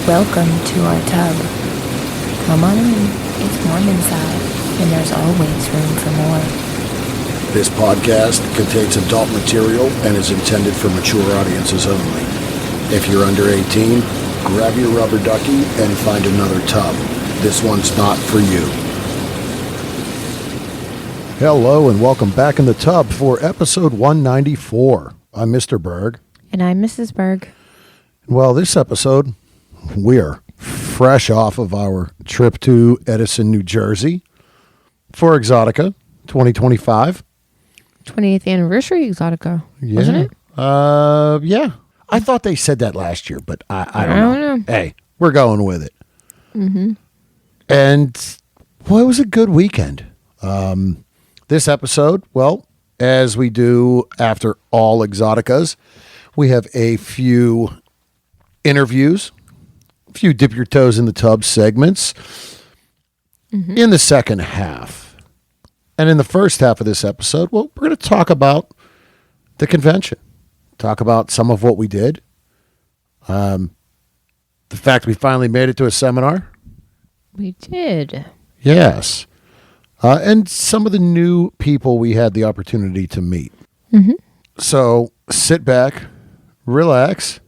Welcome to our tub. Come on in. It's warm inside, and there's always room for more. This podcast contains adult material and is intended for mature audiences only. If you're under 18, grab your rubber ducky and find another tub. This one's not for you. Hello and welcome back in the tub for episode 194. I'm Mr. Berg. And I'm Mrs. Berg. Well, this episode, we're fresh off of our trip to Edison, New Jersey for Exxxotica 2025. 20th anniversary Exxxotica, wasn't it? Yeah. I thought they said that last year, but I don't know. Hey, we're going with it. Mm-hmm. And, boy, it was a good weekend. This episode, well, as we do after all Exxxoticas, we have a few interviews, a few dip your toes in the tub segments in the second half. And in the first half of this episode, well, we're going to talk about the convention, talk about some of what we did, the fact we finally made it to a seminar. We did. Yes. And some of the new people we had the opportunity to meet. Mm-hmm. So sit back, relax,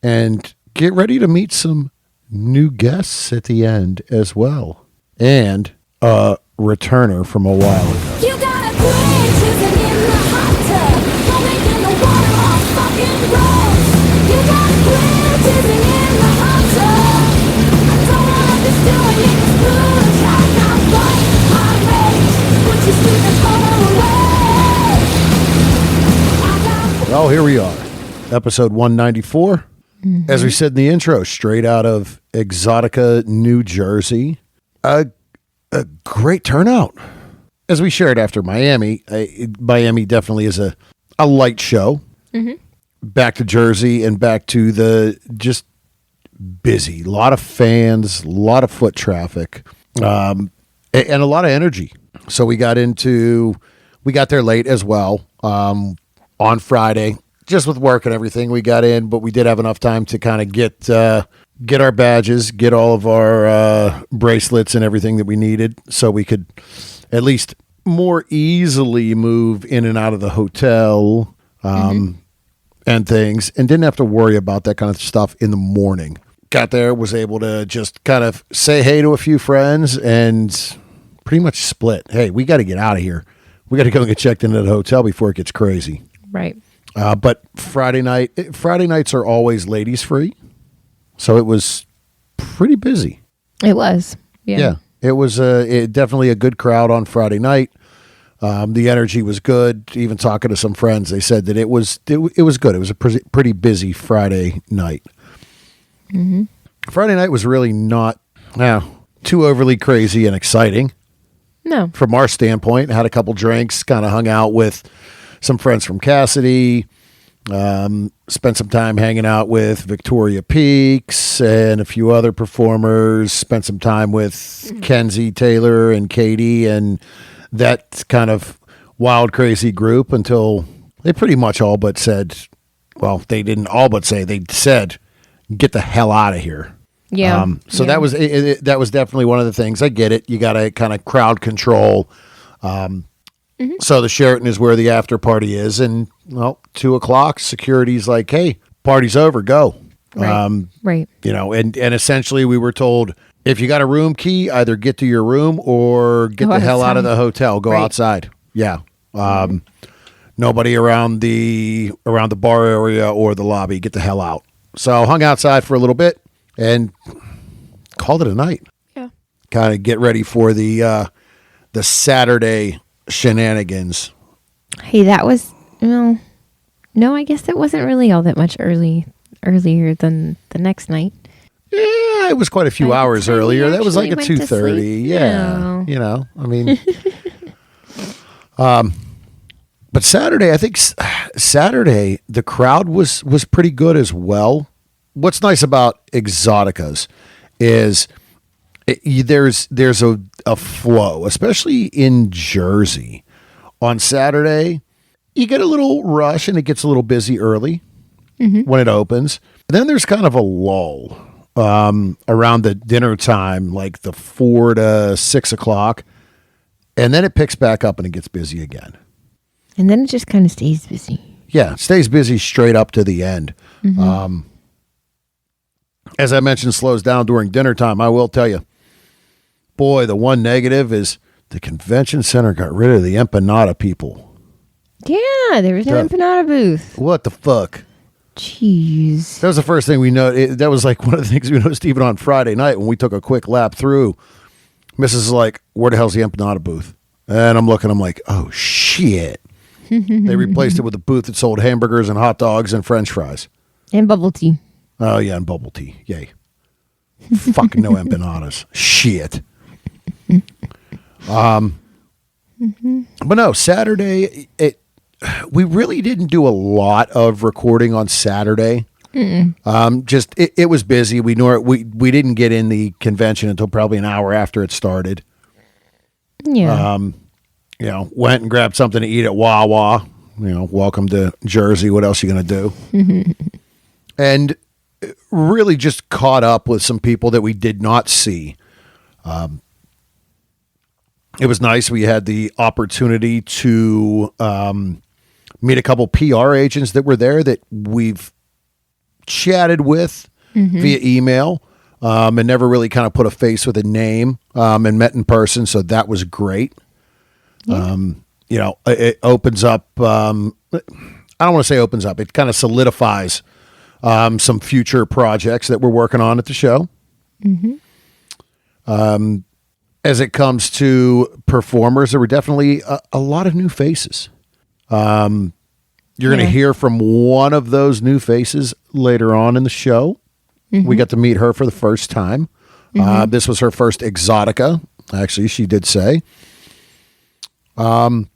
and get ready to meet some new guests at the end as well. And a returner from a while ago. You got a queen sitting in the hot tub, while making the water all fucking gross. You got a queen sitting in the hot tub. I don't know what this doing in this blue shot. Not fight my rage, put your stupid phone away. Well, here we are. Episode 194. As we said in the intro, straight out of Exxxotica, New Jersey. A great turnout. As we shared after Miami, Miami definitely is a light show. Mm-hmm. Back to Jersey and back to the just busy. A lot of fans, a lot of foot traffic, and a lot of energy. So we got there late as well on Friday. Just with work and everything, we got in, but we did have enough time to kind of get our badges, get all of our bracelets and everything that we needed, so we could at least more easily move in and out of the hotel and things, and didn't have to worry about that kind of stuff in the morning. Got there, was able to just kind of say hey to a few friends, and pretty much split. Hey, we got to get out of here. We got to go and get checked into the hotel before it gets crazy. Right. But Friday nights are always ladies free. So it was pretty busy. It was. Yeah. It was definitely a good crowd on Friday night. The energy was good. Even talking to some friends, they said that it was good. It was a pretty busy Friday night. Mm-hmm. Friday night was really not too overly crazy and exciting. No. From our standpoint, had a couple drinks, kind of hung out with some friends from Cassidy, spent some time hanging out with Victoria Peaks and a few other performers, spent some time with Kenzie Taylor and Katie and that kind of wild, crazy group until they pretty much all but said, well, they didn't all but say, they said, get the hell out of here. Yeah. So that was definitely one of the things. I get it. You got to kind of crowd control. So the Sheraton is where the after party is, and 2:00, security's like, "Hey, party's over, go." Right. And essentially we were told, if you got a room key, either get to your room or get the hell out of the hotel, go outside. Yeah. Nobody around the bar area or the lobby, get the hell out. So hung outside for a little bit and called it a night. Yeah. Kind of get ready for the Saturday shenanigans. Hey, that was, no, I guess it wasn't really all that much earlier than the next night. Yeah, it was quite a few hours earlier. That was like at 2:30. Yeah. No. I mean, but Saturday, I think Saturday, the crowd was pretty good as well. What's nice about Exxxoticas is there's a flow, especially in Jersey. On Saturday, you get a little rush and it gets a little busy early when it opens. And then there's kind of a lull. around the dinner time, like the 4 to 6 o'clock. And then it picks back up and it gets busy again. And then it just kind of stays busy. Yeah, it stays busy straight up to the end. As I mentioned, slows down during dinner time. I will tell you, boy, the one negative is the convention center got rid of the empanada people. Yeah, there was no empanada booth. What the fuck? Jeez. That was the first thing we noticed. That was like one of the things we noticed even on Friday night when we took a quick lap through. Mrs. is like, where the hell's the empanada booth? And I'm looking, I'm like, oh, shit. They replaced it with a booth that sold hamburgers and hot dogs and french fries. And bubble tea. Oh, yeah, and bubble tea. Yay. Fucking no empanadas. Shit. But no, Saturday, we really didn't do a lot of recording on Saturday. Just it was busy. We didn't get in the convention until probably an hour after it started. Yeah. Went and grabbed something to eat at Wawa. Welcome to Jersey. What else are you going to do? And really just caught up with some people that we did not see. It was nice. We had the opportunity to meet a couple PR agents that were there that we've chatted with via email and never really kind of put a face with a name and met in person. So that was great. Yeah. It opens up. I don't want to say opens up. It kind of solidifies some future projects that we're working on at the show. As it comes to performers, there were definitely a lot of new faces. You're going to hear from one of those new faces later on in the show. We got to meet her for the first time. This was her first Exxxotica. Actually, she did say. Had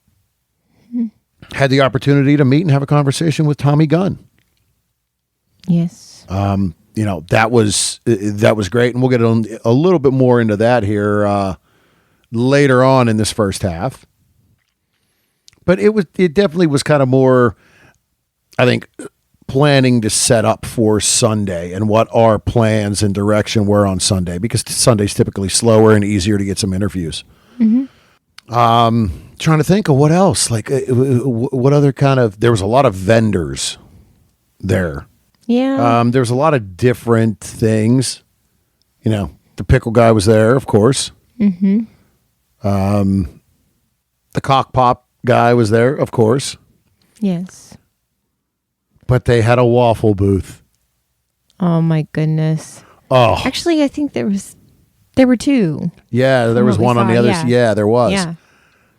the opportunity to meet and have a conversation with Tommy Gunn. Yes. That was great, and we'll get a little bit more into that here later on in this first half. But it definitely was kind of more, I think, planning to set up for Sunday and what our plans and direction were on Sunday, because Sunday's typically slower and easier to get some interviews. Trying to think of what else, like what other kind of, there was a lot of vendors there. Yeah. There was a lot of different things. The pickle guy was there, of course. The cock pop guy was there, of course. Yes. But they had a waffle booth. Oh my goodness. Oh, Actually, I think there were two. yeah, there From was what we one on saw, the other. yeah. Yeah, there was. Yeah.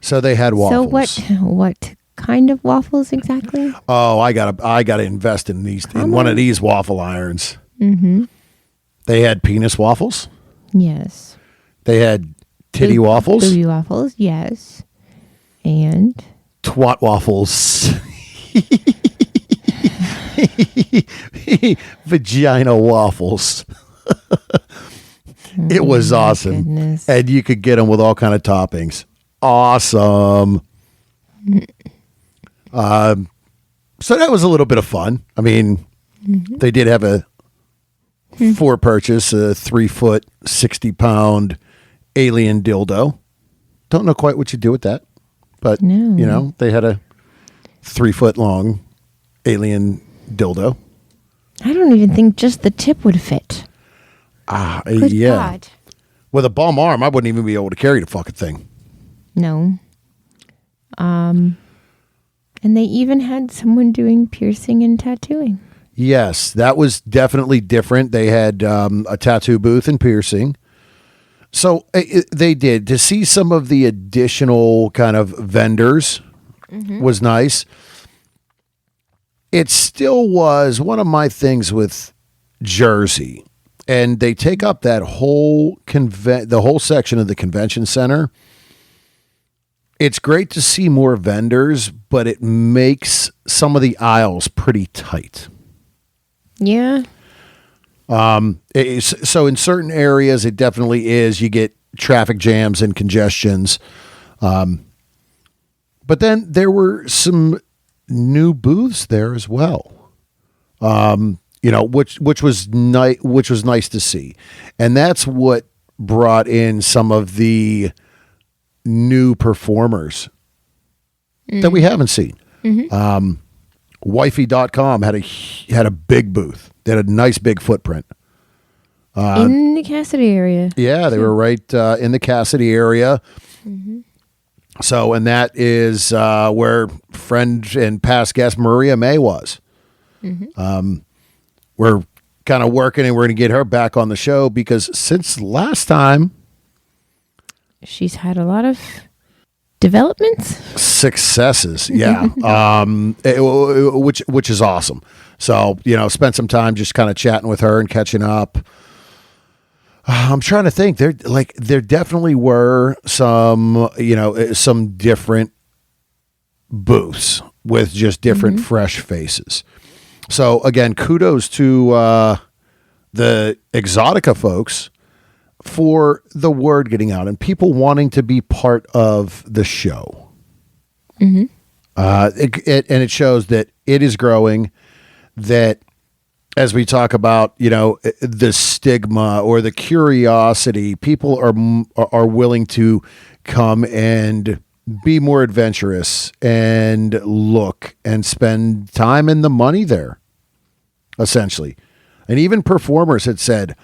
So they had waffles. So what kind of waffles exactly? Oh, I gotta invest in one of these waffle irons. They had penis waffles. Yes. They had titty waffles. Booby waffles, yes. And Twat waffles. Vagina waffles. It was awesome. goodness. And you could get them with all kind of toppings. Awesome. So that was a little bit of fun. I mean, they did have a for purchase, a 3-foot, 60-pound alien dildo. Don't know quite what you do with that, but No. they had a 3-foot long alien dildo. I don't even think just the tip would fit. Good Yeah. God. With a bum arm, I wouldn't even be able to carry the fucking thing. No. And they even had someone doing piercing and tattooing. Yes, that was definitely different. They had a tattoo booth and piercing. So they did. To see some of the additional kind of vendors was nice. It still was one of my things with Jersey. And they take up that whole the whole section of the convention center. It's great to see more vendors, but it makes some of the aisles pretty tight. Yeah. So in certain areas, it definitely is. You get traffic jams and congestions. But then there were some new booths there as well. which was nice to see. And that's what brought in some of the new performers that we haven't seen. Wifey.com had a big booth. They had a nice big footprint. In the Cassidy area. Yeah, they were right in the Cassidy area. So, and that is where friend and past guest Maria May was. We're kind of working and we're going to get her back on the show because since last time, She's had a lot of developments. successes. Yeah. Which is awesome. So, spent some time just kind of chatting with her and catching up. I'm trying to think. There definitely were some different booths with just different fresh faces. So again, kudos to the Exxxotica folks for the word getting out and people wanting to be part of the show. And it shows that it is growing, that as we talk about, the stigma or the curiosity, people are willing to come and be more adventurous and look and spend time and the money there, essentially. And even performers had said,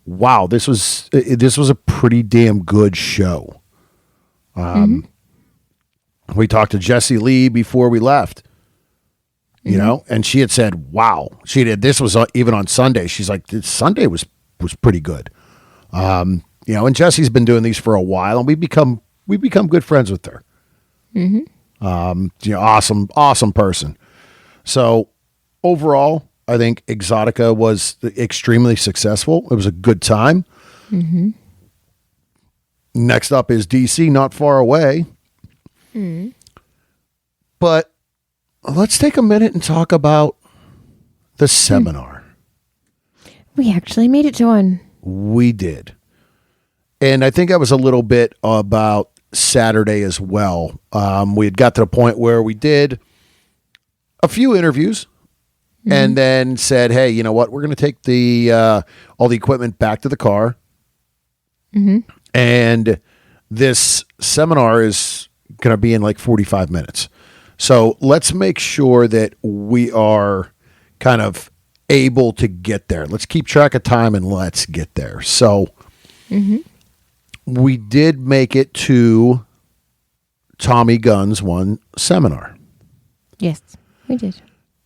wow, this was a pretty damn good show. We talked to Jessie Lee before we left. And she had said, wow, this was even on Sunday. She's like, this Sunday was pretty good. And Jessie's been doing these for a while and we've become good friends with her. Awesome person. So overall, I think Exxxotica was extremely successful. It was a good time. Next up is DC, not far away. But let's take a minute and talk about the seminar. We actually made it to one. We did. And I think I was a little bit about Saturday as well. We had got to the point where we did a few interviews and then said, hey, you know what? We're going to take all the equipment back to the car. And this seminar is going to be in like 45 minutes. So let's make sure that we are kind of able to get there. Let's keep track of time and let's get there. So we did make it to Tommy Gunn's one seminar. Yes, we did.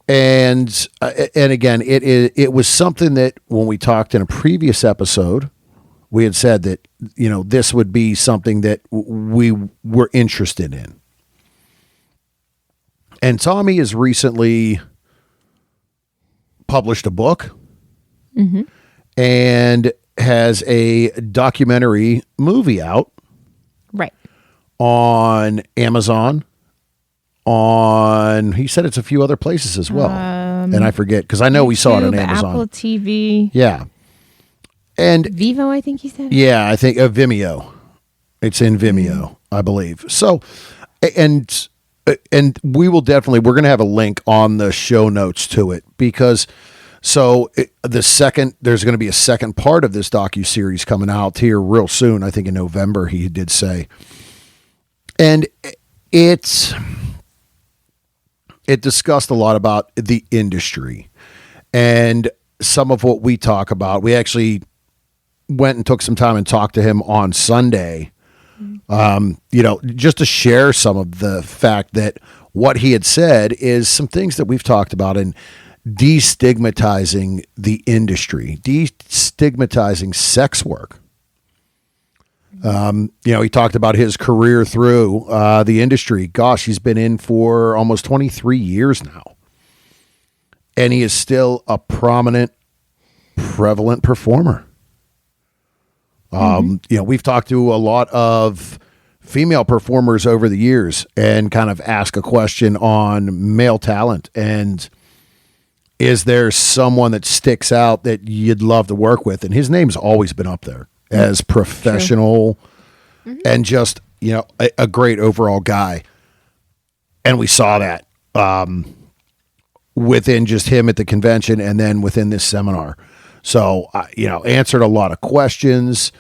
And again, it was something that when we talked in a previous episode, we had said that, this would be something that we were interested in. And Tommy has recently published a book and has a documentary movie out. Right. On Amazon, he said it's a few other places as well. And I forget, because I know we saw it on YouTube, Amazon. Apple TV. Yeah. And Vivo, I think you said. yeah, I think Vimeo. It's in Vimeo, I believe. So, and we will definitely, we're going to have a link on the show notes to it because there's going to be a second part of this docuseries coming out here real soon. I think in November, he did say. And it discussed a lot about the industry and some of what we talk about. We actually went and took some time and talked to him on Sunday, just to share some of the fact that what he had said is some things that we've talked about in destigmatizing the industry, destigmatizing sex work. He talked about his career through the industry. Gosh, he's been in for almost 23 years now. And he is still a prominent, prevalent performer. We've talked to a lot of female performers over the years and kind of ask a question on male talent. And is there someone that sticks out that you'd love to work with? And his name's always been up there as professional and just, a great overall guy. And we saw that within just him at the convention and then within this seminar. So, answered a lot of questions,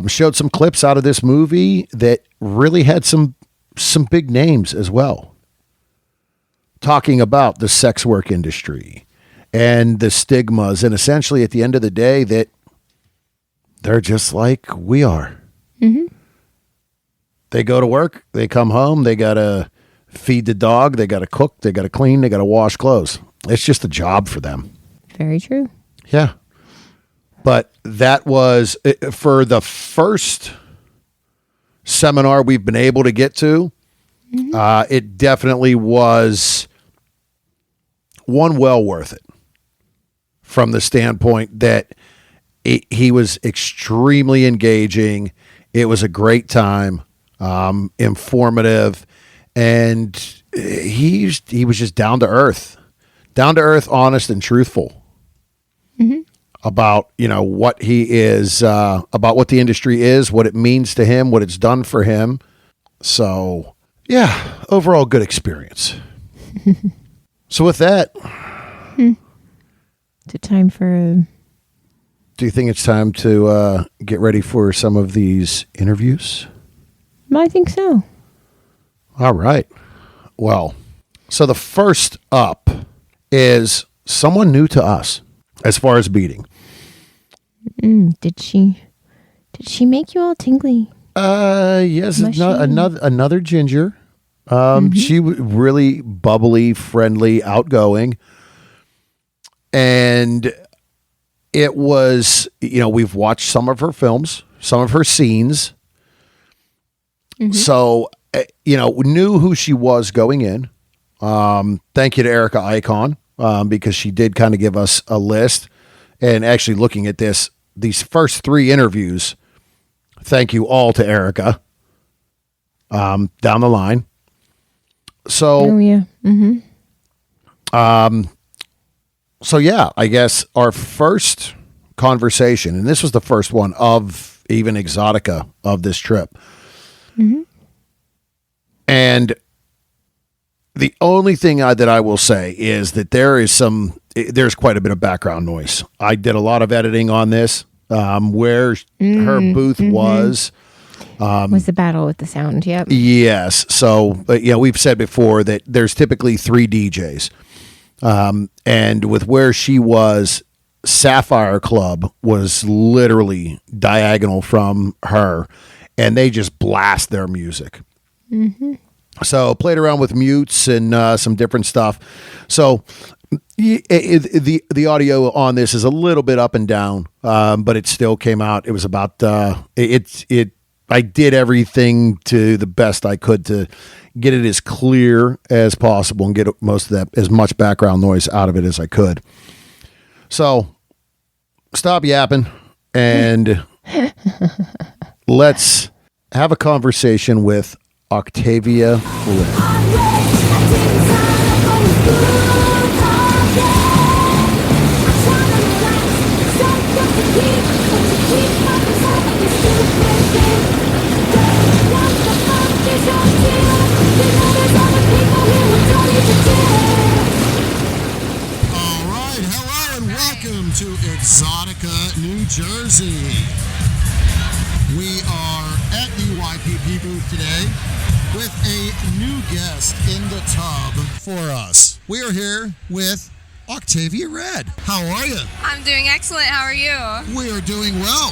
showed some clips out of this movie that really had some big names as well. Talking about the sex work industry and the stigmas, and essentially at the end of the day that they're just like we are. Mm-hmm. They go to work, they come home, they got to feed the dog, they got to cook, they got to clean, they got to wash clothes. It's just a job for them. Very true. Yeah. But that was, for the first seminar we've been able to get to, it definitely was one well worth it from the standpoint that he was extremely engaging. It was a great time, informative, and he was just down to earth, honest, and truthful about what he is, about what the industry is, what it means to him, what it's done for him. So yeah, overall good experience. So with that, Is it time for do you think it's time to get ready for some of these interviews? I think so. All right. Well, so the first up is someone new to us as far as beating. Did she make you all tingly? Yes, Mushy. another ginger. She was really bubbly, friendly, outgoing. And it was, we've watched some of her films, some of her scenes. So, knew who she was going in. Thank you to Erica Icon, because she did kind of give us a list. And actually looking at these first 3 interviews, thank you all to Erica, down the line. So, Oh yeah. So yeah, I guess our first conversation, and this was the first one of even Exxxotica of this trip. And the only thing that I will say is that there's quite a bit of background noise. I did a lot of editing on this, where her booth was. Was the battle with the sound? Yep. Yes. So, we've said before that there's typically 3 DJs. And with where she was, Sapphire Club was literally diagonal from her, and they just blast their music. So played around with mutes and some different stuff. So the audio on this is a little bit up and down, but it still came out. It was about I did everything to the best I could to get it as clear as possible and get most of that, as much background noise out of it as I could. So stop yapping and let's have a conversation with Octavia Red. All right, hello and welcome to Exxxotica, New Jersey. We are at the YPP booth today with a new guest in the tub for us. We are here with Octavia Red. How are you? I'm doing excellent. How are you? We are doing well.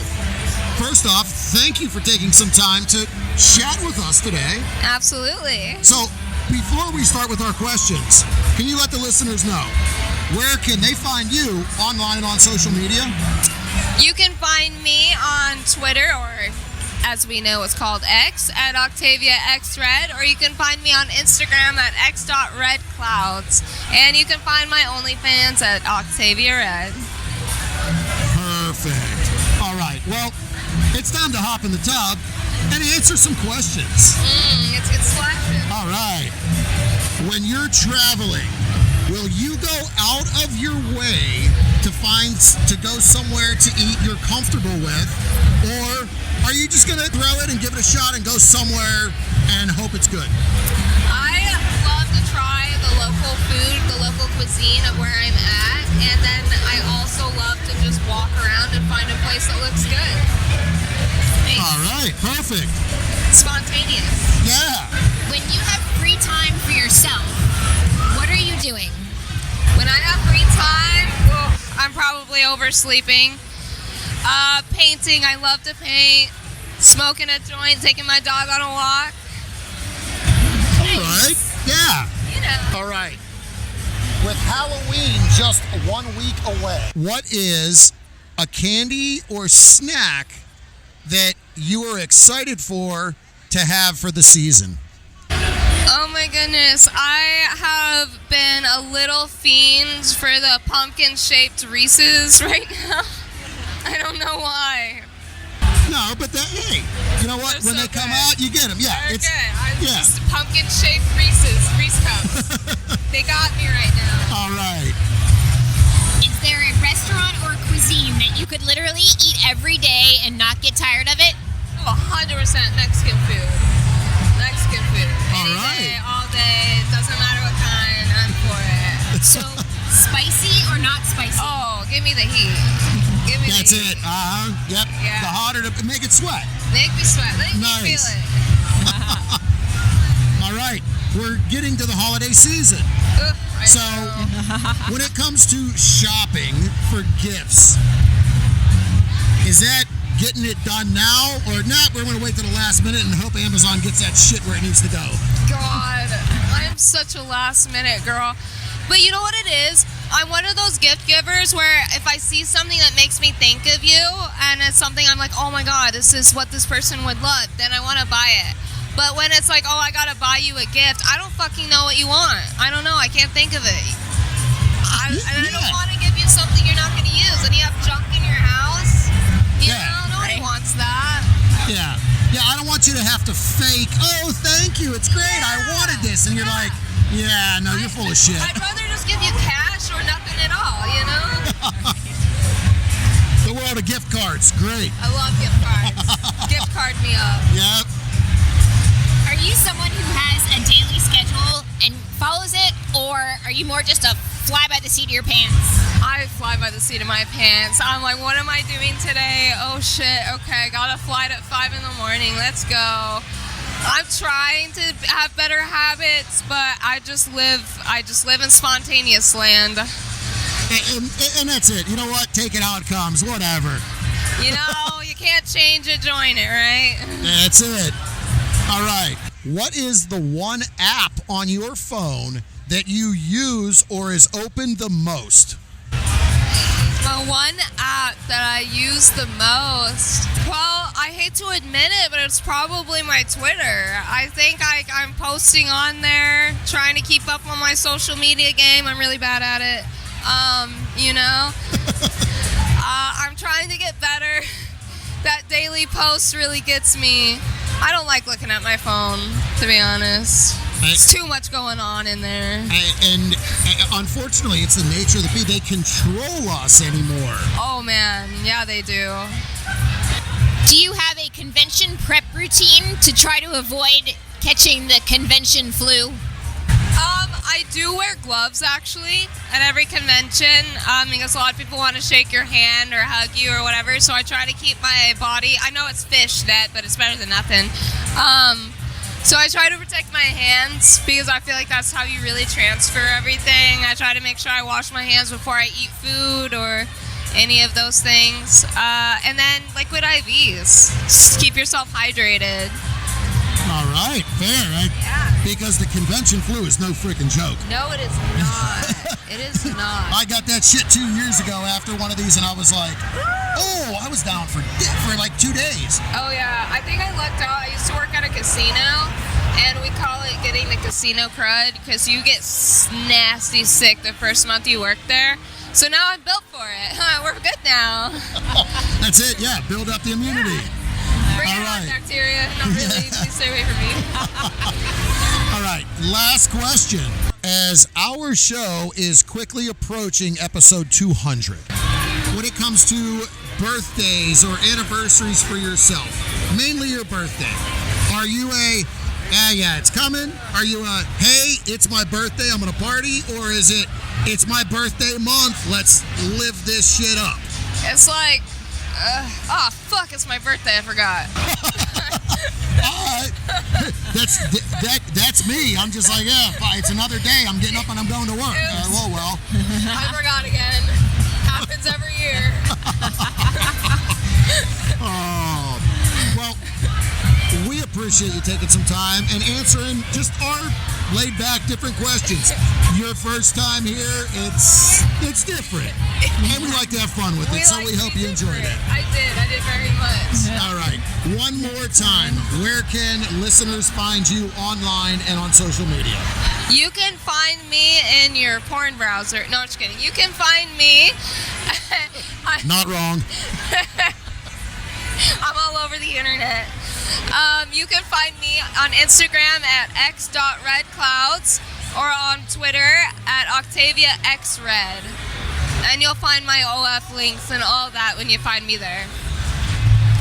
First off, thank you for taking some time to chat with us today. Absolutely. So, before we start with our questions, can you let the listeners know, where can they find you online on social media? You can find me on Twitter, or as we know it's called X, at Octavia X Red, or you can find me on Instagram at x.redclouds. And you can find my OnlyFans at Octavia Red. Perfect. All right, well, it's time to hop in the tub and answer some questions. It's splashing. All right. When you're traveling, will you go out of your way to go somewhere to eat you're comfortable with, or are you just gonna throw it and give it a shot and go somewhere and hope it's good? I love to try the local food, the local cuisine of where I'm at, and then I also love to just walk around and find a place that looks good. All right, perfect. Spontaneous. Yeah. When you have free time for yourself, what are you doing? When I have free time, I'm probably oversleeping. Painting, I love to paint. Smoking a joint, taking my dog on a walk. All right. Yeah. You know. All right. With Halloween just 1 week away, what is a candy or snack that you are excited to have for the season? Oh my goodness, I have been a little fiend for the pumpkin-shaped Reese's right now. I don't know why. No, but hey, you know what? They're when so they come good. out, you get them. Yeah, They're it's good. I'm yeah. just pumpkin-shaped Reese cups. They got me right now. All right. Is there a restaurant or cuisine that you could literally eat every day and not get tired of it? Oh, 100% Mexican food. Mexican food. All Any right. day, all day. Doesn't matter what kind. I'm for it. So, spicy or not spicy? Oh, give me the heat. Give me That's the heat. it. Yep. Yeah. The hotter to make it sweat. Make me sweat. Let Nice. me feel it. All right. We're getting to the holiday season. Ugh, I So, know. when it comes to shopping for gifts, is that getting it done now or not? We're going to wait till the last minute and hope Amazon gets that shit where it needs to go. God, I'm such a last minute girl. But you know what it is? I'm one of those gift givers where if I see something that makes me think of you and it's something I'm like, oh my God, this is what this person would love, then I want to buy it. But when it's like, oh, I got to buy you a gift, I don't fucking know what you want. I don't know. I can't think of it. And I don't want to give you something you're not going to use and you have junk in your house. You Yeah. know, nobody wants that. Yeah. Yeah, I don't want you to have to fake, oh, thank you, it's great, I wanted this. And you're like, yeah, no, you're full of shit. I'd rather just give you cash or nothing at all, you know? The world of gift cards, great. I love gift cards. Gift card me up. Yep. Are you someone who has a daily schedule and follows it, or are you more just a fly by the seat of your pants? I fly by the seat of my pants. I'm like, what am I doing today? Oh shit, okay, got a flight at 5 in the morning. Let's go. I'm trying to have better habits, but I just live in spontaneous land. And that's it. You know what? Take it how it comes, whatever. You know, you can't change it, join it, right? That's it. All right. What is the one app on your phone that you use or is opened the most? The one app that I use the most, well, I hate to admit it, but it's probably my Twitter. I think I'm posting on there, trying to keep up on my social media game. I'm really bad at it. You know? I'm trying to get better. That daily post really gets me. I don't like looking at my phone, to be honest. There's too much going on in there. And unfortunately, it's the nature of the beast. They control us anymore. Oh man, yeah they do. Do you have a convention prep routine to try to avoid catching the convention flu? I do wear gloves actually at every convention because a lot of people want to shake your hand or hug you or whatever. So I try to keep my body. I know it's fishnet, but it's better than nothing. So I try to protect my hands because I feel like that's how you really transfer everything. I try to make sure I wash my hands before I eat food or any of those things. And then liquid IVs. Just keep yourself hydrated. All right, fair. Yeah. Because the convention flu is no freaking joke. No, it is not. It is not. I got that shit 2 years ago after one of these, and I was like, oh, I was down for like 2 days. Oh yeah, I think I lucked out. I used to work at a casino, and we call it getting the casino crud because you get nasty sick the first month you work there. So now I'm built for it. We're good now. That's it, yeah, build up the immunity. Bring All it on, right. bacteria. Not really. Please stay away from me. All right, last question. As our show is quickly approaching episode 200, when it comes to birthdays or anniversaries for yourself, mainly your birthday, are you a Yeah, it's coming. Are you hey, it's my birthday, I'm gonna party, or is it, it's my birthday month, let's live this shit up? It's like, oh fuck, it's my birthday, I forgot. That's me. I'm just like, yeah, it's another day. I'm getting up and I'm going to work. Well. I forgot again. Happens every year. Oh, well, we appreciate you taking some time and answering just our laid-back, different questions. Your first time here, it's different, and we like to have fun with it, so we hope you enjoyed it. I did very much. All right, one more time, where can listeners find you online and on social media? You can find me in your porn browser. No, I'm just kidding. You can find me. Not wrong. I'm all over the internet. You can find me on Instagram at x.redclouds or on Twitter at OctaviaXRed. And you'll find my OF links and all that when you find me there.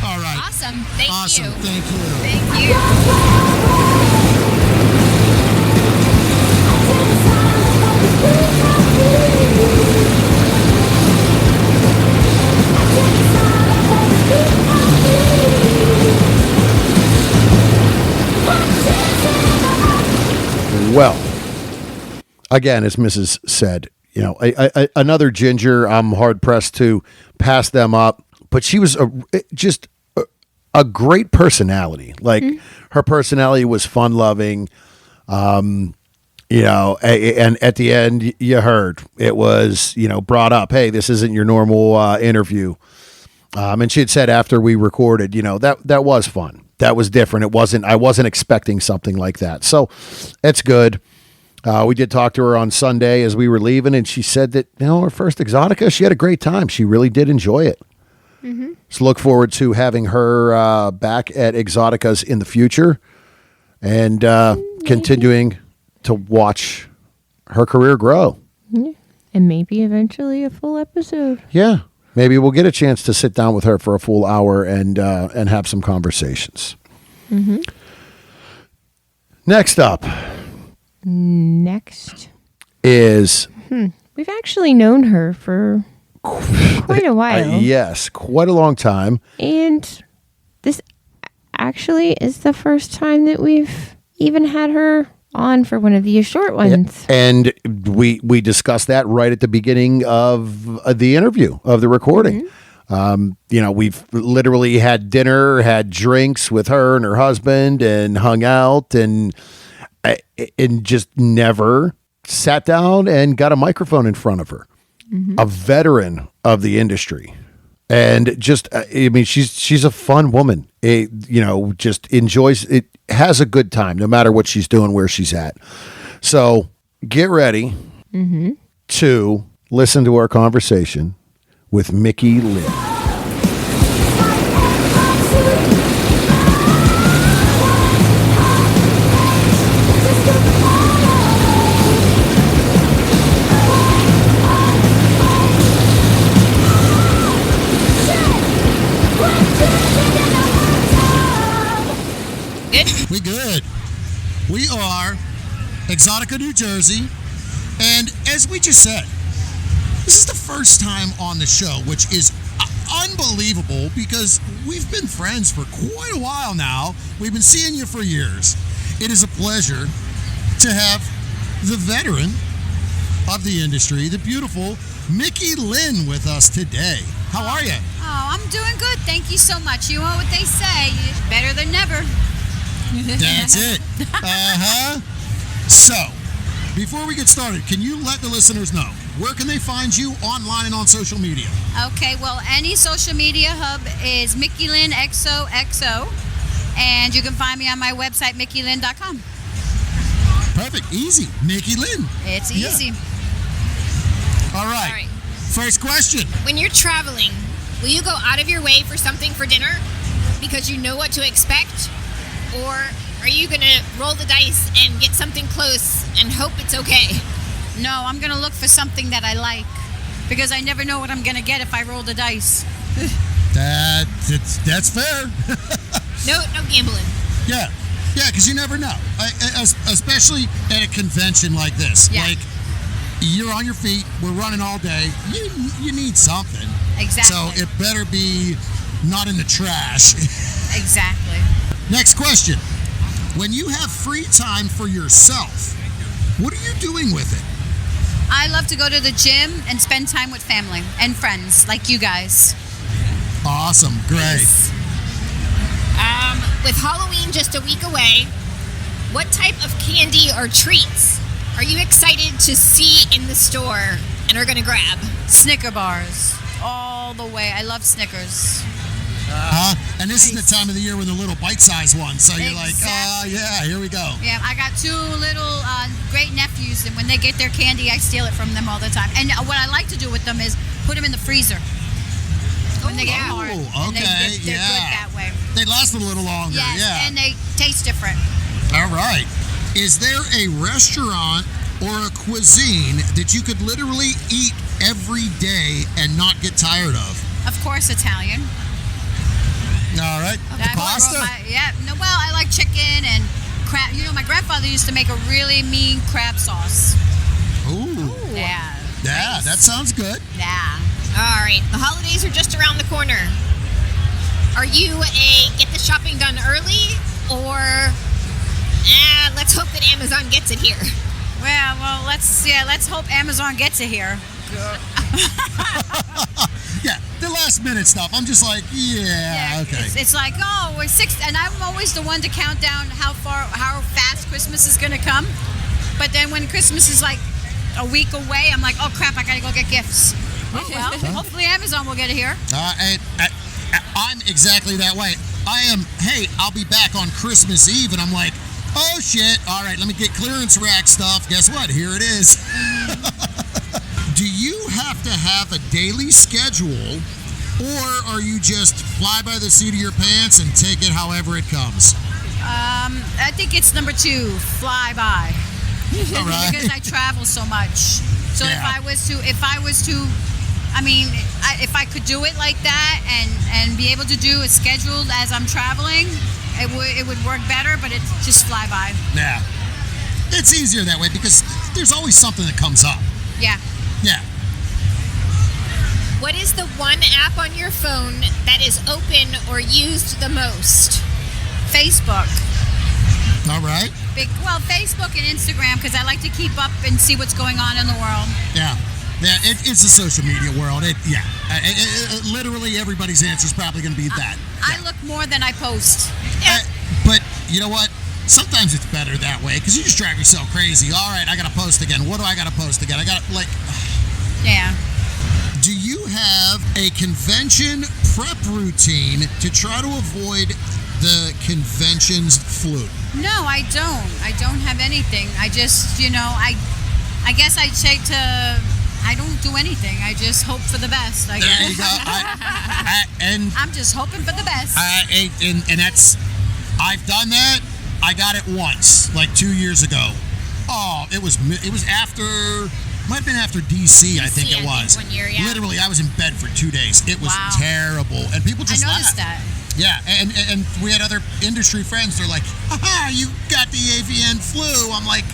All right. Awesome. Thank you. Thank you. Thank you. Well, again, as Mrs. said, you know, another ginger, I'm hard pressed to pass them up, but she was just a great personality. Like her personality was fun loving. You know, and at the end you heard it was, you know, brought up, hey, this isn't your normal interview. And she had said after we recorded, you know, that was fun. That was different. I wasn't expecting something like that. So it's good. We did talk to her on Sunday as we were leaving, and she said that, you know, her first Exxxotica, she had a great time. She really did enjoy it. So look forward to having her back at Exxxoticas in the future and continuing to watch her career grow. Yeah. And maybe eventually a full episode. Yeah. Maybe we'll get a chance to sit down with her for a full hour and have some conversations. Next up is... We've actually known her for quite a while. Yes, quite a long time. And this actually is the first time that we've even had her on for one of these short ones. And we discussed that right at the beginning of the interview, of the recording. You know, we've literally had dinner, had drinks with her and her husband and hung out and just never sat down and got a microphone in front of her. A veteran of the industry. And just, I mean, she's a fun woman. You know, just enjoys it, has a good time no matter what she's doing, where she's at. So get ready to listen to our conversation with Mickey Lynn. We good. We are Exxxotica, New Jersey, and as we just said, this is the first time on the show, which is unbelievable because we've been friends for quite a while now. We've been seeing you for years. It is a pleasure to have the veteran of the industry, the beautiful Mickey Lynn, with us today. How are you? Oh, I'm doing good. Thank you so much. You know what they say, better than never. That's it. So, before we get started, can you let the listeners know, where can they find you online and on social media? Okay, well, any social media hub is Mickey Lynn XOXO, and you can find me on my website, mickeylynn.com. Perfect. Easy. Mickey Lynn. It's easy. All right. First question. When you're traveling, will you go out of your way for something for dinner because you know what to expect? Or are you going to roll the dice and get something close and hope it's okay? No, I'm going to look for something that I like because I never know what I'm going to get if I roll the dice. That's fair. No gambling. Yeah. Yeah, because you never know, especially at a convention like this. Yeah. Like, you're on your feet, we're running all day. You need something. Exactly. So it better be not in the trash. Exactly. Next question. When you have free time for yourself, what are you doing with it? I love to go to the gym and spend time with family and friends like you guys. Awesome. Great. With Halloween just a week away, what type of candy or treats are you excited to see in the store and are going to grab? Snicker bars. All the way. I love Snickers. And this is the time of the year when the little bite-sized ones. So you're like, Exactly. yeah, here we go. Yeah, I got two little great nephews, and when they get their candy, I steal it from them all the time. And what I like to do with them is put them in the freezer when they get hard. And Okay, they're good that way. They last a little longer. Yes, Yeah. and they taste different. All right. Is there a restaurant or a cuisine that you could literally eat every day and not get tired of? Of course, Italian. All right. That- Pasta? Well, I like chicken and crab. You know, my grandfather used to make a really mean crab sauce. Ooh. Yeah. Yeah, that sounds good. Yeah. All right, the holidays are just around the corner. Are you a get the shopping done early or let's hope that Amazon gets it here? Well, let's hope Amazon gets it here. Yeah, the last minute stuff. I'm just like, okay. It's like, oh, we're 6, and I'm always the one to count down how fast Christmas is gonna come. But then when Christmas is like a week away, I'm like, oh crap, I gotta go get gifts. Oh well, hopefully Amazon will get it here. I'm exactly that way. Hey, I'll be back on Christmas Eve, and I'm like, oh shit, all right, let me get clearance rack stuff. Guess what? Here it is. Do you have to have a daily schedule, or are you just fly by the seat of your pants and take it however it comes? I think it's number 2, fly by. All right. Because I travel so much. So Yeah. if I could do it like that and be able to do it scheduled as I'm traveling, it would work better, but it's just fly by. Yeah. It's easier that way because there's always something that comes up. Yeah. Yeah. What is the one app on your phone that is open or used the most? Facebook. All right. Facebook and Instagram, because I like to keep up and see what's going on in the world. Yeah. Yeah, it's a social media world. Literally everybody's answer is probably going to be that. I look more than I post. But you know what? Sometimes it's better that way because you just drive yourself crazy. All right, I got to post again. What do I got to post again? Yeah. Do you have a convention prep routine to try to avoid the convention's flu? No, I don't. I don't have anything. I just, I guess I take to. I don't do anything. I just hope for the best. I guess. There you go. I'm just hoping for the best. And that's, I've done that. I got it once, like 2 years ago. Oh, it was after, might have been after DC, I think it was. One year, yeah. Literally, I was in bed for 2 days. It was terrible, and people just I noticed laughed. that. Yeah, and we had other industry friends. They're like, "Haha, you got the avian flu." I'm like,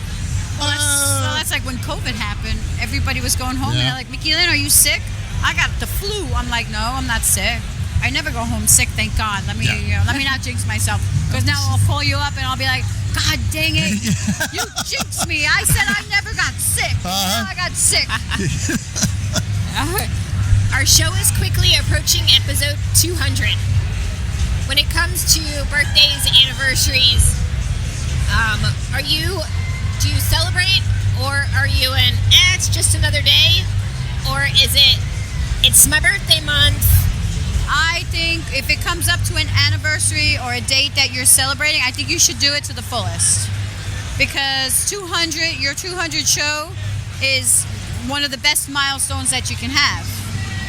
Well, that's like when COVID happened. Everybody was going home and they're like, Mickey Lynn, are you sick? I got the flu. I'm like, no, I'm not sick. I never go home sick, thank God. Let me not jinx myself. Because now I'll call you up and I'll be like, God dang it. You jinxed me. I said I never got sick. Now I got sick. Our show is quickly approaching episode 200. When it comes to birthdays, anniversaries, do you celebrate, or are you it's just another day, or is it's my birthday month? I think if it comes up to an anniversary or a date that you're celebrating, I think you should do it to the fullest. Because your 200 show is one of the best milestones that you can have.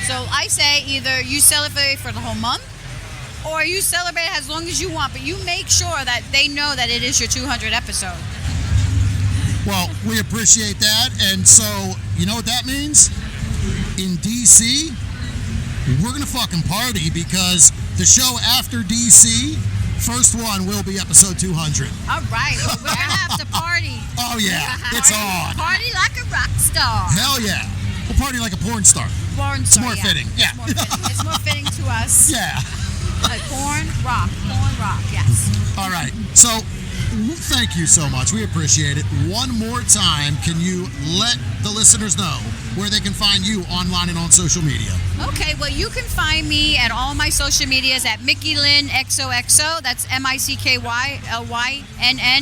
So I say either you celebrate for the whole month, or you celebrate as long as you want, but you make sure that they know that it is your 200 episode. well, we appreciate that, and so you know what that means? In DC, we're gonna fucking party because the show after DC First one will be episode 200. All right. Well, we're going to have to party. Oh, yeah. It's on. Party like a rock star. Hell yeah. We'll party like a porn star. Porn star, more fitting, yeah. It's more fitting. It's more fitting to us. Yeah. Like porn rock, yes. All right. So, thank you so much. We appreciate it. One more time, can you let the listeners know where they can find you online and on social media? Okay, well, you can find me at all my social medias at Mickey Lynn XOXO. That's MICKYLYNN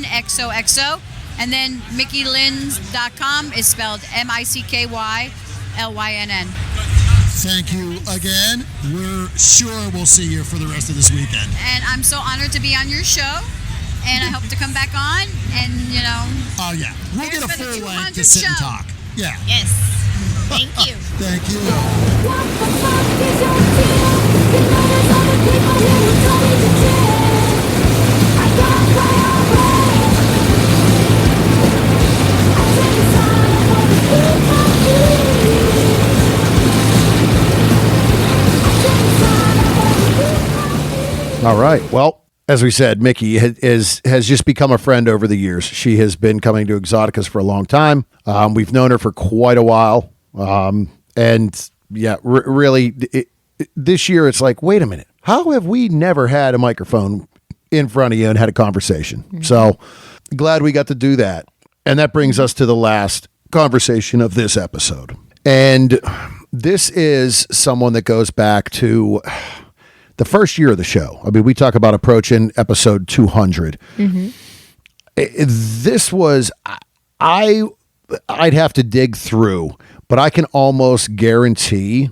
XOXO. And then MickeyLynns.com is spelled MICKYLYNN. Thank you again. We're sure we'll see you for the rest of this weekend. And I'm so honored to be on your show. And I hope to come back on and, Oh, yeah. We'll Here's get a for the full length 200 to sit and show. talk. Yeah. Yes. Thank you. Thank you. What the fuck is your deal? You know there's other people here who told me to chill. I got way away. I take a sign for the good company. I take a sign for the good company. All right. Well, as we said, Mickey has just become a friend over the years. She has been coming to Exxxotica's for a long time. We've known her for quite a while. And yeah, really, this year it's like, wait a minute. How have we never had a microphone in front of you and had a conversation? Mm-hmm. So glad we got to do that. And that brings us to the last conversation of this episode. And this is someone that goes back to the first year of the show. I mean, we talk about approaching episode 200. Mm-hmm. This was, I'd have to dig through, but I can almost guarantee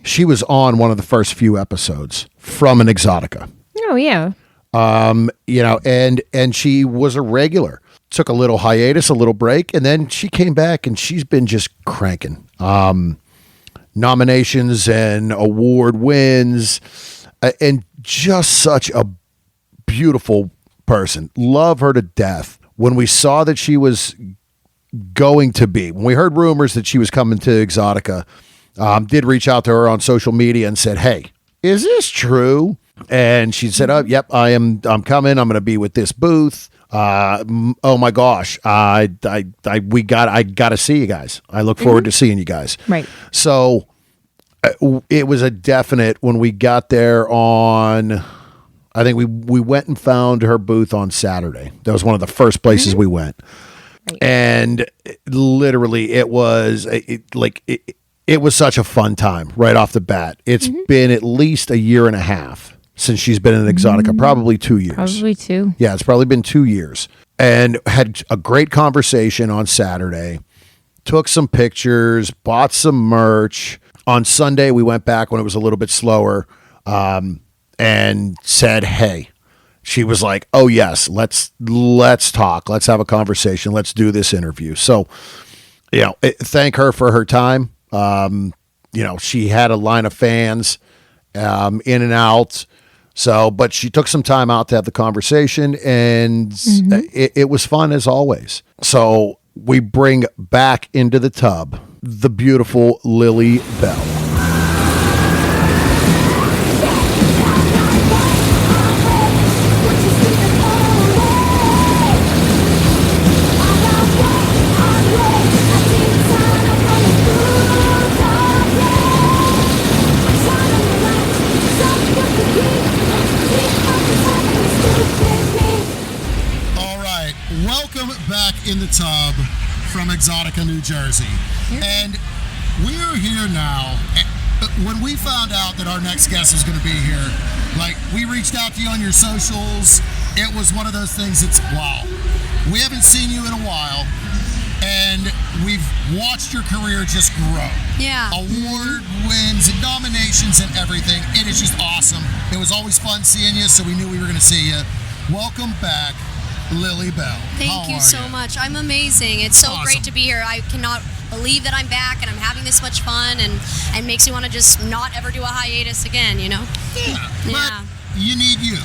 she was on one of the first few episodes from an Exxxotica. Oh, yeah. And she was a regular. Took a little hiatus, a little break, and then she came back and she's been just cranking. Nominations and award wins. And just such a beautiful person. Love her to death. When we saw that she was when we heard rumors that she was coming to Exxxotica, did reach out to her on social media and said, "Hey, is this true?" And she said, "Oh, yep, I'm coming. I'm going to be with this booth. Oh my gosh, I got to see you guys. I look forward to seeing you guys." Right. So it was a definite when we got there on, I think we went and found her booth on Saturday. That was one of the first places we went. Right. And literally it was it was such a fun time right off the bat. It's been at least a year and a half since she's been in Exxxotica, probably 2 years. Probably 2. Yeah, it's probably been 2 years. And had a great conversation on Saturday, took some pictures, bought some merch. On Sunday, we went back when it was a little bit slower, and said, "Hey," she was like, "Oh yes, let's talk. Let's have a conversation. Let's do this interview." So, thank her for her time. She had a line of fans, in and out. So, but she took some time out to have the conversation, and it was fun as always. So we bring back into the tub the beautiful Lily Bell. All right, welcome back in the tub from Exxxotica, New Jersey. And we're here now. When we found out that our next guest was going to be here, we reached out to you on your socials. It was one of those things that's, wow, we haven't seen you in a while, and we've watched your career just grow. Yeah. Award wins and nominations and everything. It is just awesome. It was always fun seeing you, so we knew we were going to see you. Welcome back, Lily Bell. Thank you so much. I'm amazing. It's so Awesome. great to be here. I cannot believe that I'm back and I'm having this much fun, and it makes me want to just not ever do a hiatus again, Yeah, Yeah. but you need you.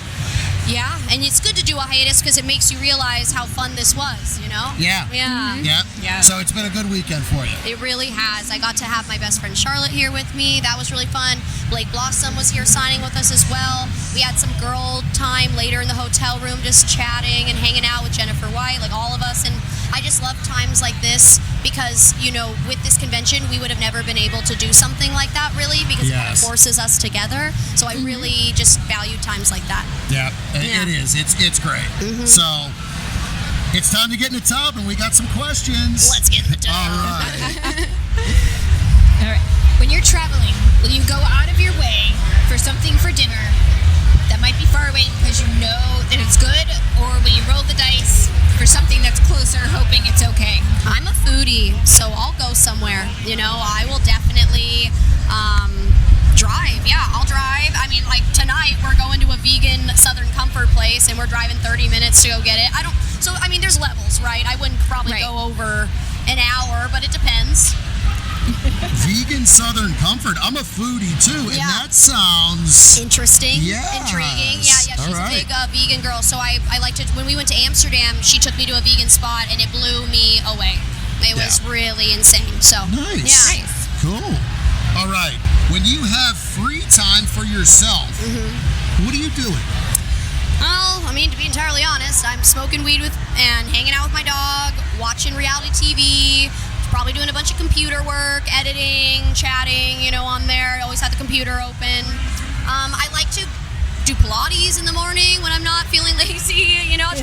Yeah, and it's good to do a hiatus because it makes you realize how fun this was, Yeah. Yeah. Yeah, Yeah. So it's been a good weekend for you. It really has. I got to have my best friend Charlotte here with me. That was really fun. Blake Blossom was here signing with us as well. We had some girl time later in the hotel room just chatting and hanging out with Jennifer White, like all of us. And I just love times like this because, you know, with this convention, we would have never been able to do something like that really because it kind of Yes. forces us together. So I really just value times like that. Yeah, Yeah. it is. It's great. So it's time to get in the tub, and we got some questions. Let's get in the tub. All right. All right. When you're traveling, will you go out of your way for something for dinner that might be far away because you know that it's good, or will you roll the dice for something that's closer, hoping it's okay? I'm a foodie, so I'll go somewhere. You know, I will definitely drive. Yeah, I'll drive. I mean, like tonight we're going to a vegan Southern Comfort place, and we're driving 30 minutes to go get it. So I mean, there's levels, right? I wouldn't probably Right. go over an hour, but it depends. Vegan Southern Comfort. I'm a foodie too, and Yeah. that sounds Interesting. Yes. Intriguing. Yeah, she's All a right. big vegan girl. So I liked it. When we went to Amsterdam, she took me to a vegan spot, and it blew me away. It was Yeah. really insane. So nice. yeah. Cool. All right. When you have free time for yourself, what are you doing? Well, I mean, to be entirely honest, I'm smoking weed with and hanging out with my dog, watching reality TV, probably doing a bunch of computer work, editing, chatting, you know, on there. I always have the computer open. I like to do Pilates in the morning when I'm not feeling lazy, you know. I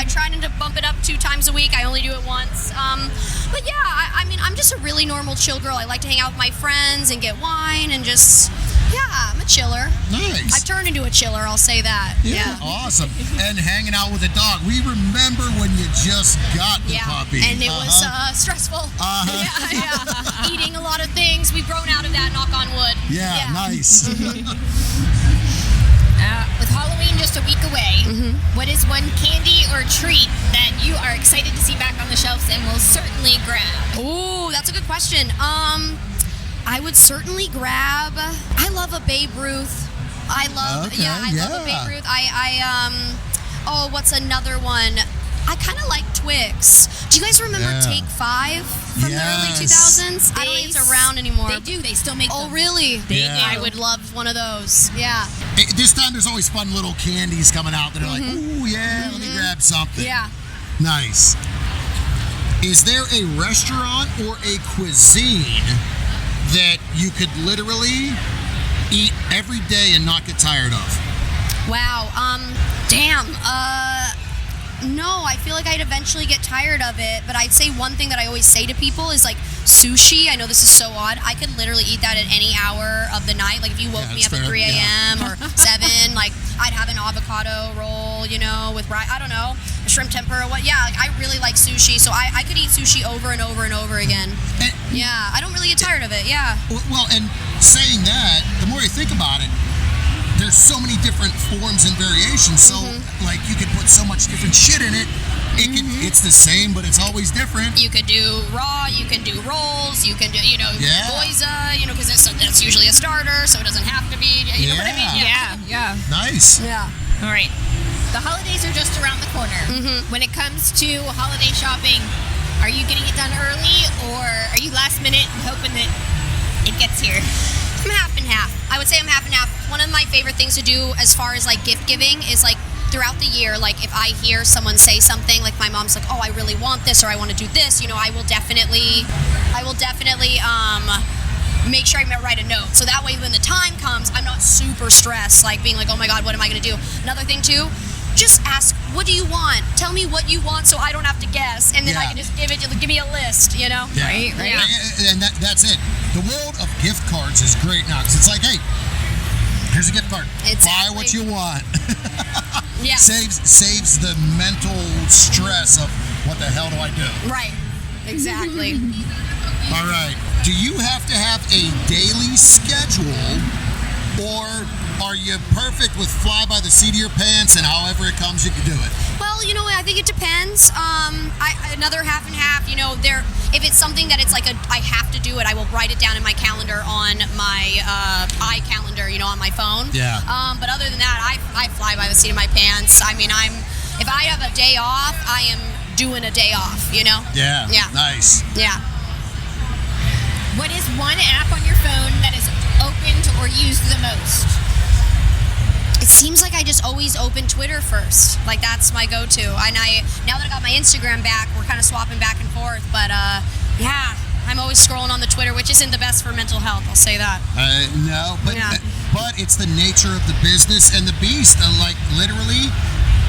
try to bump it up 2 times a week. I only do it once. But yeah, I mean, I'm just a really normal chill girl. I like to hang out with my friends and get wine and just, yeah, I'm a chiller. Nice. I've turned into a chiller, I'll say that. Yeah, awesome. And hanging out with a dog. We remember when you just got the puppy. And it was stressful. Yeah. Eating a lot of things. We've grown out of that, knock on wood. Yeah, nice. With Halloween just a week away, what is one candy or treat that you are excited to see back on the shelves and will certainly grab? Ooh, that's a good question. I would certainly grab. I love a Babe Ruth. I love. Okay, I love a yeah. Babe Ruth. Oh, what's another one? I kind of like Twix. Do you guys remember Yeah. Take 5 from the early Yes. 2000s? I don't think it's around anymore. They do. They still make Oh, them. really? Yeah. I would love one of those. Yeah. This time there's always fun little candies coming out that are like, ooh, yeah, let me grab something. Yeah. Nice. Is there a restaurant or a cuisine that you could literally eat every day and not get tired of? Wow. Damn. No, I feel like I'd eventually get tired of it, but I'd say one thing that I always say to people is like sushi. I know this is so odd. I could literally eat that at any hour of the night. Like if you woke Yeah, me up that's at fair. 3 a.m. Yeah. or 7, like I'd have an avocado roll, you know, with I don't know, a shrimp tempura. What? Yeah, like I really like sushi, so I could eat sushi over and over and over again. And, Yeah, I don't really get tired of it. Yeah. well, and saying that, the more you think about it, there's so many different forms and variations. So, like, you could put so much different shit in it. It's the same, but it's always different. You could do raw, you can do rolls, you can do, you know, Yeah. boiza, you know, because that's usually a starter, so it doesn't have to be, you know what I mean? Yeah. Nice. Yeah. All right. The holidays are just around the corner. When it comes to holiday shopping, are you getting it done early, or are you last minute and hoping that it gets here? I'm half and half. I would say I'm half and half. One of my favorite things to do as far as like gift giving is like throughout the year, like if I hear someone say something, like my mom's like, oh, I really want this or I want to do this, you know, I will definitely make sure I write a note. So that way when the time comes, I'm not super stressed, like being like, oh my God, what am I going to do? Another thing too, just ask, what do you want? Tell me what you want so I don't have to guess. And then I Yeah. can just give me a list, you know? Yeah. Right. And that's it. The world of gift cards is great now because it's like, hey, here's a gift card. Exactly. Buy what you want. Yeah. Saves the mental stress of what the hell do I do? Right. Exactly. All right. Do you have to have a daily schedule, or are you perfect with fly by the seat of your pants and however it comes you can do it? Well, you know, I think it depends. Another half and half. You know, if it's something that it's like I have to do it, I will write it down in my calendar on my iCalendar. You know, on my phone. Yeah. But other than that, I fly by the seat of my pants. I mean, if I have a day off, I am doing a day off, you know? Yeah. Yeah. Nice. Yeah. What is one app on your phone that is opened or used the most? It seems like I just always open Twitter first. Like, that's my go-to. And now that I got my Instagram back, we're kind of swapping back and forth. But, yeah, I'm always scrolling on the Twitter, which isn't the best for mental health, I'll say that. No, but Yeah. but it's the nature of the business and the beast. Like, literally,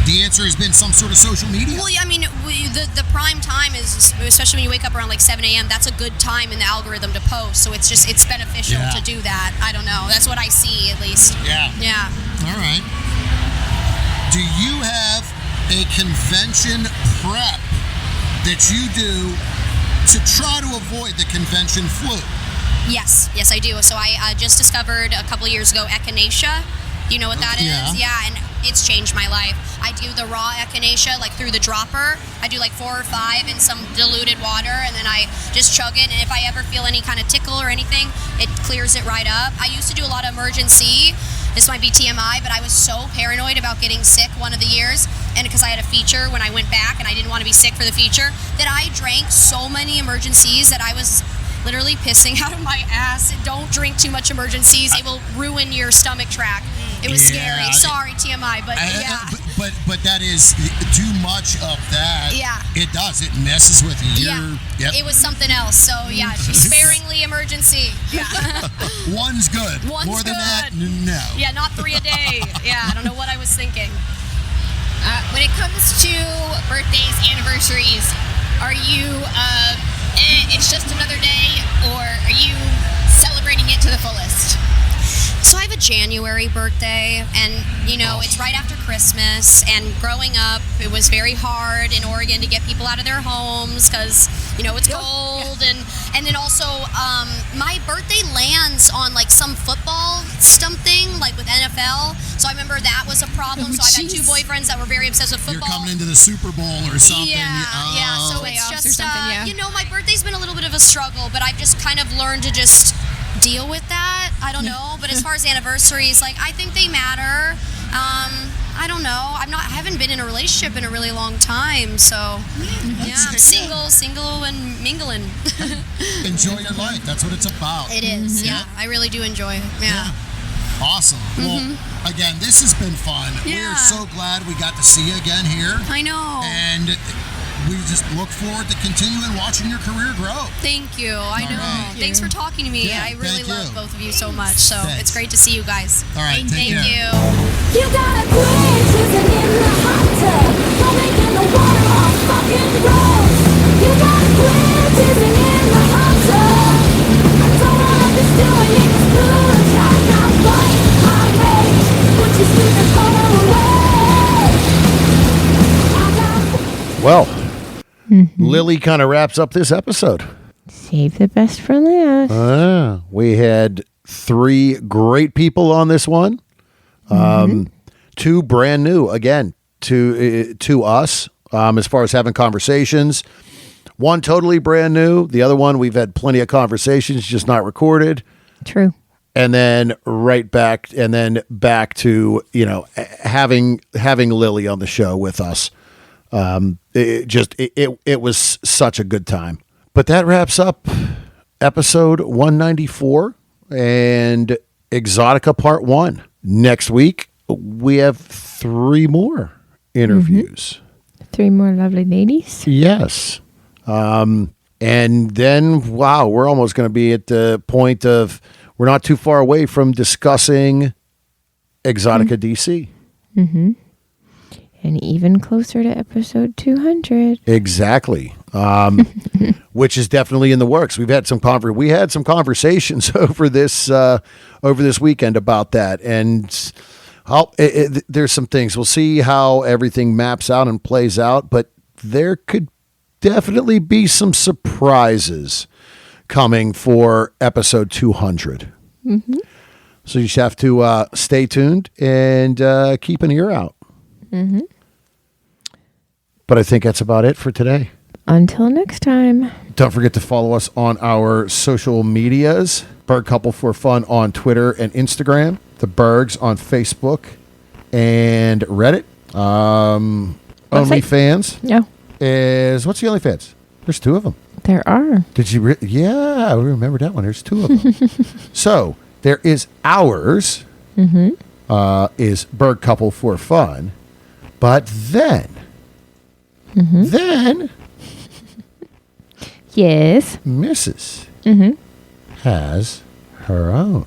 the answer has been some sort of social media. Well, I mean, the prime time is, especially when you wake up around like 7 a.m., that's a good time in the algorithm to post. So it's beneficial Yeah. to do that. I don't know. That's what I see, at least. Yeah. Yeah. All right. Do you have a convention prep that you do to try to avoid the convention flu? Yes, I do. So I just discovered a couple of years ago echinacea. You know what that is? Yeah. Yeah, and it's changed my life. I do the raw echinacea, like through the dropper. I do like 4 or 5 in some diluted water, and then I just chug it. And if I ever feel any kind of tickle or anything, it clears it right up. I used to do a lot of emergency. This might be TMI, but I was so paranoid about getting sick one of the years, and because I had a feature when I went back and I didn't want to be sick for the feature, that I drank so many emergencies that I was literally pissing out of my ass. Don't drink too much emergencies. It will ruin your stomach tract. It was Yeah, scary. Sorry, TMI, but yeah. But that is too much of that. Yeah. It does. It messes with you. Yeah, Yep. it was something else. So yeah, sparingly emergency. Yeah, One's good. One's More than that, good. no. yeah, not 3 a day. Yeah, I don't know what I was thinking. When it comes to birthdays, anniversaries, are you, it's just another day, or are you celebrating it to the fullest? So I have a January birthday, and it's right after Christmas. And growing up, it was very hard in Oregon to get people out of their homes because it's cold, and then also my birthday lands on like some football something like with NFL. So I remember that was a problem. So I've had 2 boyfriends that were very obsessed with You're football. coming into the Super Bowl or something. Yeah. So it's Playoffs or just something, yeah. my birthday's been a little bit of a struggle, but I've just kind of learned to just deal with that. I don't know, but as far as anniversaries, like I think they matter. I don't know. I haven't been in a relationship in a really long time, so I'm single and mingling. Enjoy your life. That's what it's about. It is. Yeah, I really do enjoy it. Yeah. Awesome. Well, again, this has been fun. We Yeah. are so glad we got to see you again here. I know. And we just look forward to continuing watching your career grow. Thank you. I know. right. Thanks for talking to me. Yeah, I really thank love you. both of you so much. So Thanks. it's great to see you guys. All right, take Thank care. you. You gotta quit jizzing in the hot tub. Don't making the water all fucking gross. You gotta quit jizzing in the hot tub. I don't wanna be doing it 'cause blue and jack not funny. I hate what you see the color away. I got Well, Lily kind of wraps up this episode. Save the best for last. We had 3 great people on this one. 2 brand new, again, to us, as far as having conversations. 1 totally brand new. The other one, we've had plenty of conversations, just not recorded. True. And then back to, having Lily on the show with us. It was such a good time. But that wraps up episode 194 and Exxxotica Part 1. Next week, we have 3 more interviews. 3 more lovely ladies. Yes. And then, wow, we're almost going to be at the point of, we're not too far away from discussing Exxxotica DC. And even closer to episode 200. Exactly. Which is definitely in the works. We had some conversations over this weekend about that, and there's some things. We'll see how everything maps out and plays out, but there could definitely be some surprises coming for episode 200. So you just have to stay tuned and keep an ear out. But I think that's about it for today. Until next time. Don't forget to follow us on our social medias. Berg Couple for Fun on Twitter and Instagram. The Bergs on Facebook and Reddit. OnlyFans. No. is what's the OnlyFans? There's 2 of them. There are. Did you? Yeah, I remember that one. There's 2 of them. So there is ours. Is Berg Couple for Fun, but then Yes. Mrs. has her own.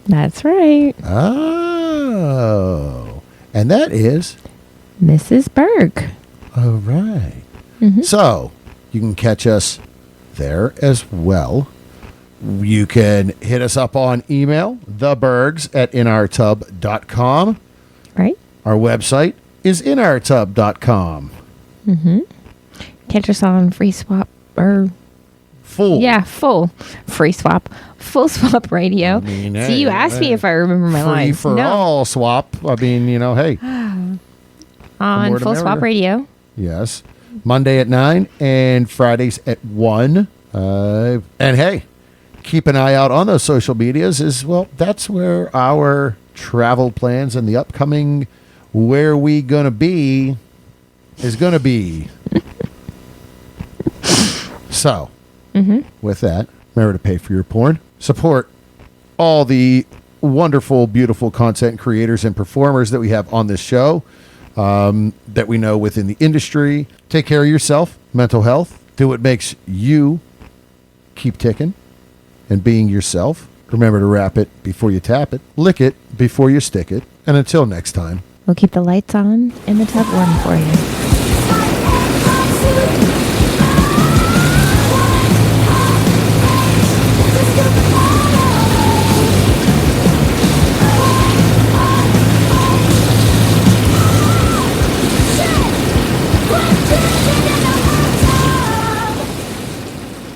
That's right. Oh, and that is Mrs. Berg. all right. So you can catch us there as well. You can hit us up on email, thebergs@inourtub.com. Right? Our website is inourtub.com. Catch us on Free Swap or Full. full Free Swap, Full Swap Radio. I mean, See, you asked me if I remember my Free lines. for all swap. I mean, hey. On more the Full Swap merrier. Radio. Yes. Monday at 9 and Fridays at 1. And hey, keep an eye out on those social medias that's where our travel plans and the upcoming where we gonna be is gonna be. So, with that, remember to pay for your porn. Support all the wonderful, beautiful content creators and performers that we have on this show that we know within the industry. Take care of yourself, mental health. Do what makes you keep ticking and being yourself. Remember to wrap it before you tap it. Lick it before you stick it. And until next time. We'll keep the lights on and the tub warm for you. Just